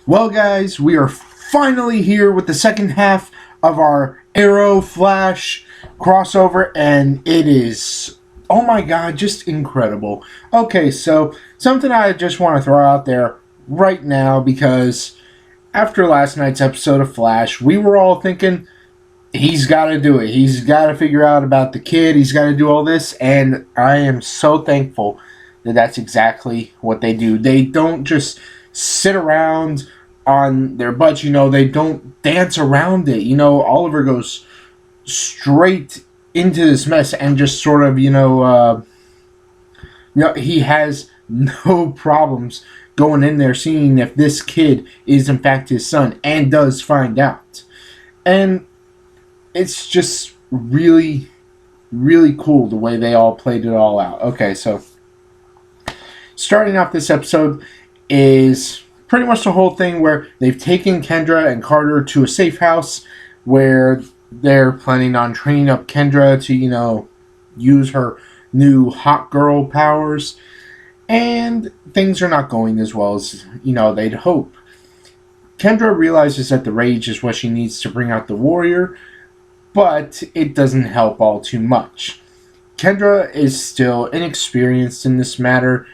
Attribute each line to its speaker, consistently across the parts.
Speaker 1: Well, guys, we are finally here with the second half of our Arrow Flash crossover, and it is, oh my god, just incredible. Okay, so something I just want to throw out there right now, because after last night's episode of Flash, we were all thinking, he's got to do it. He's got to figure out about the kid. He's got to do all this, and I am so thankful that that's exactly what they do. They don't just sit around on their butts, they don't dance around it. Oliver goes straight into this mess and just sort of, he has no problems going in there seeing if this kid is in fact his son, and does find out. And it's just really, really cool the way they all played it all out. Okay, so starting off this episode is pretty much the whole thing where they've taken Kendra and Carter to a safe house where they're planning on training up Kendra to, use her new hot girl powers. And things are not going as well as, they'd hope. Kendra realizes that the rage is what she needs to bring out the warrior, but it doesn't help all too much. Kendra is still inexperienced in this matter.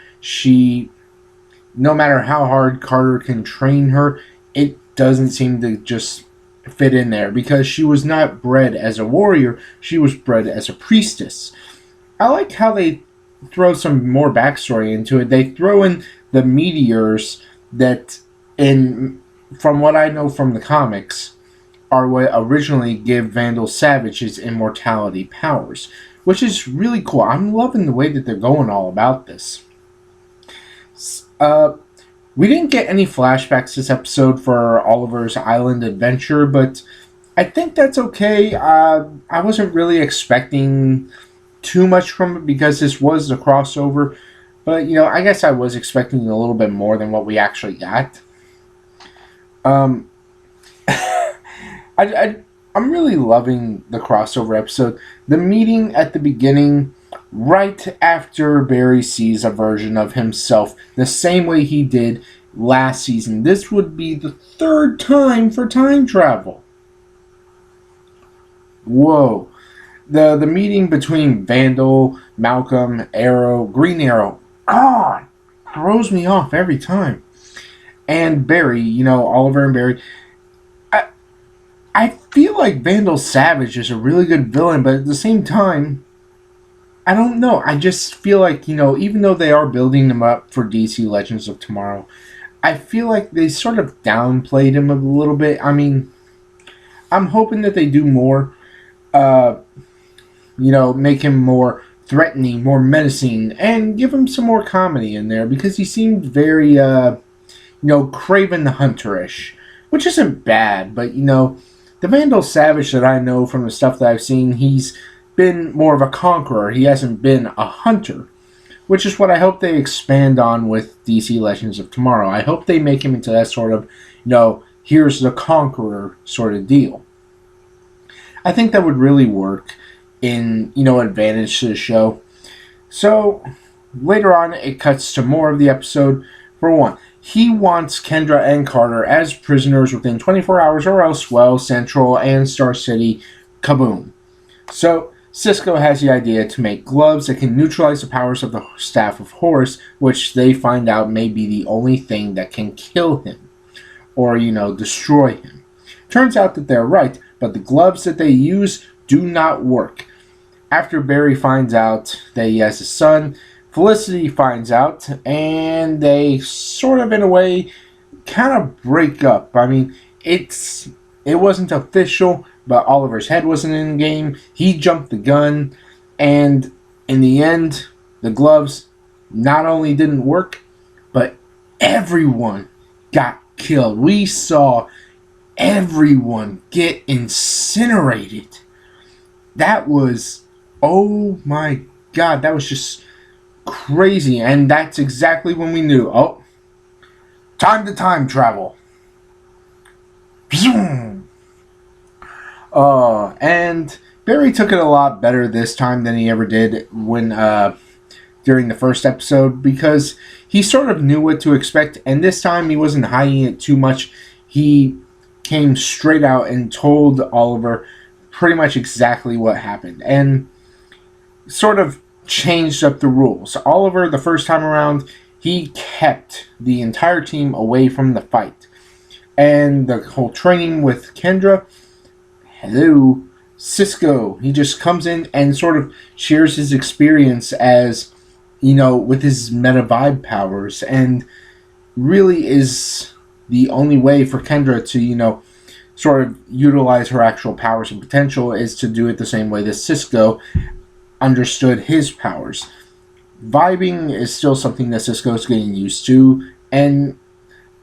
Speaker 1: No matter how hard Carter can train her, it doesn't seem to just fit in there, because she was not bred as a warrior, she was bred as a priestess. I like how they throw some more backstory into it. They throw in the meteors that, from what I know from the comics, are what originally give Vandal Savage his immortality powers, which is really cool. I'm loving the way that they're going all about this. We didn't get any flashbacks this episode for Oliver's Island adventure, but I think that's okay. I wasn't really expecting too much from it because this was the crossover, but I guess I was expecting a little bit more than what we actually got. I'm really loving the crossover episode. The meeting at the beginning, right after Barry sees a version of himself the same way he did last season. This would be the third time for time travel. Whoa. The meeting between Vandal, Malcolm, Arrow, Green Arrow, God, throws me off every time. And Barry, Oliver and Barry. I feel like Vandal Savage is a really good villain, but at the same time, I don't know. I just feel like, even though they are building him up for DC Legends of Tomorrow, I feel like they sort of downplayed him a little bit. I mean, I'm hoping that they do more, make him more threatening, more menacing, and give him some more comedy in there, because he seemed very, Craven the Hunter-ish, which isn't bad, but, the Vandal Savage that I know from the stuff that I've seen, he's been more of a conqueror. He hasn't been a hunter, which is what I hope they expand on with DC Legends of Tomorrow. I hope they make him into that sort of, here's the conqueror sort of deal. I think that would really work in, advantage to the show. So, later on, it cuts to more of the episode. For one, he wants Kendra and Carter as prisoners within 24 hours, or else, well, Central and Star City, kaboom. So, Cisco has the idea to make gloves that can neutralize the powers of the Staff of Horus, which they find out may be the only thing that can kill him, or, destroy him. Turns out that they're right, but the gloves that they use do not work. After Barry finds out that he has a son, Felicity finds out, and they sort of, in a way, kind of break up. I mean, it wasn't official, but Oliver's head wasn't in the game. He jumped the gun, and in the end, the gloves not only didn't work, but everyone got killed. We saw everyone get incinerated. That was, oh my god, that was just crazy. And that's exactly when we knew, time to time travel. And Barry took it a lot better this time than he ever did when during the first episode because he sort of knew what to expect, and this time he wasn't hiding it too much. He came straight out and told Oliver pretty much exactly what happened and sort of changed up the rules. Oliver, the first time around, he kept the entire team away from the fight. And the whole training with Kendra, hello, Cisco, he just comes in and sort of shares his experience as, with his meta vibe powers, and really is the only way for Kendra to, sort of utilize her actual powers and potential is to do it the same way that Cisco understood his powers. Vibing is still something that Cisco is getting used to, and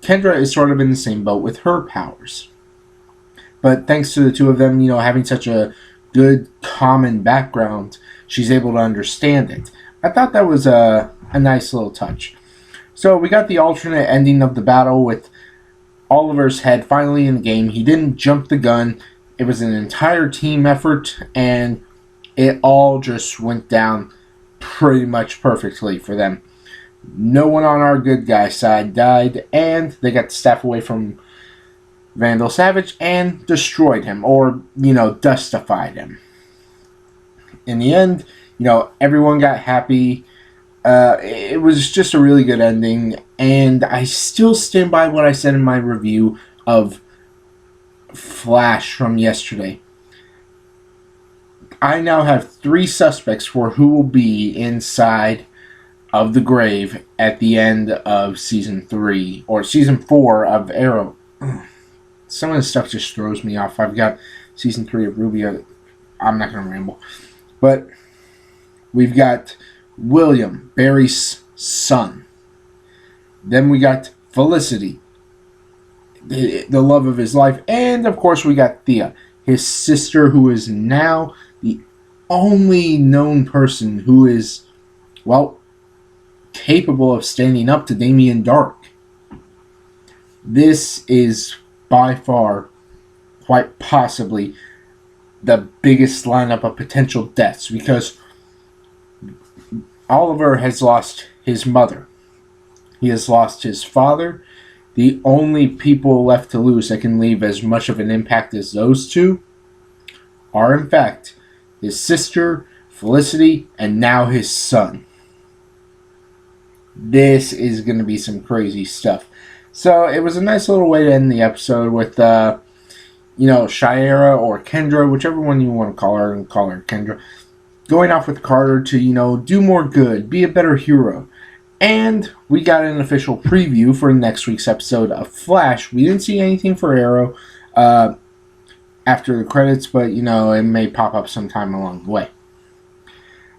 Speaker 1: Kendra is sort of in the same boat with her powers. But thanks to the two of them, having such a good common background, she's able to understand it. I thought that was a nice little touch. So we got the alternate ending of the battle with Oliver's head finally in the game. He didn't jump the gun. It was an entire team effort, and it all just went down pretty much perfectly for them. No one on our good guy side died, and they got the staff away from Vandal Savage and destroyed him, or, dustified him. In the end, everyone got happy. It was just a really good ending, and I still stand by what I said in my review of Flash from yesterday. I now have 3 suspects for who will be inside of the grave at the end of Season 3, or Season 4 of Arrow. Some of this stuff just throws me off. I've got Season 3 of Ruby. I'm not going to ramble. But we've got William, Barry's son. Then we got Felicity, the love of his life. And, of course, we got Thea, his sister, who is now the only known person who is, capable of standing up to Damien Dark. This is by far, quite possibly, the biggest lineup of potential deaths, because Oliver has lost his mother. He has lost his father. The only people left to lose that can leave as much of an impact as those two are, in fact, his sister, Felicity, and now his son. This is going to be some crazy stuff. So it was a nice little way to end the episode with, Shiera or Kendra, whichever one you want to call her, and call her Kendra, going off with Carter to, do more good, be a better hero. And we got an official preview for next week's episode of Flash. We didn't see anything for Arrow after the credits, but, it may pop up sometime along the way.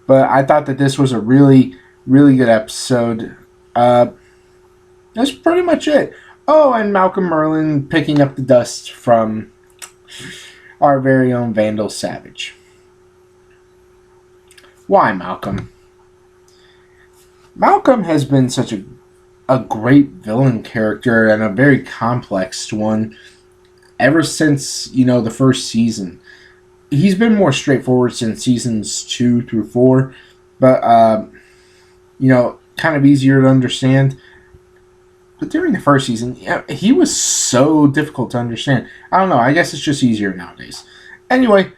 Speaker 1: But I thought that this was a really, really good episode. That's pretty much it. Oh, and Malcolm Merlyn picking up the dust from our very own Vandal Savage. Why, Malcolm? Malcolm has been such a great villain character, and a very complex one, ever since, the first season. He's been more straightforward since seasons 2 through 4, but, kind of easier to understand. But during the first season, he was so difficult to understand. I don't know, I guess it's just easier nowadays. Anyway,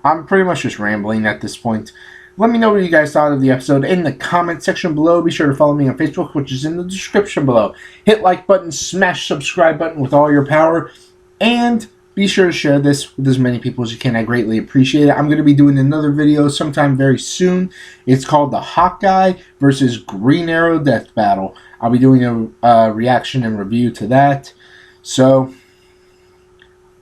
Speaker 1: I'm pretty much just rambling at this point. Let me know what you guys thought of the episode in the comment section below. Be sure to follow me on Facebook, which is in the description below. Hit like button, smash subscribe button with all your power, and be sure to share this with as many people as you can. I greatly appreciate it. I'm going to be doing another video sometime very soon. It's called the Hawkeye versus Green Arrow Death Battle. I'll be doing a reaction and review to that. So,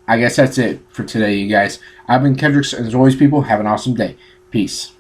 Speaker 1: I guess that's it for today, you guys. I've been Kendricks, and as always, people, have an awesome day. Peace.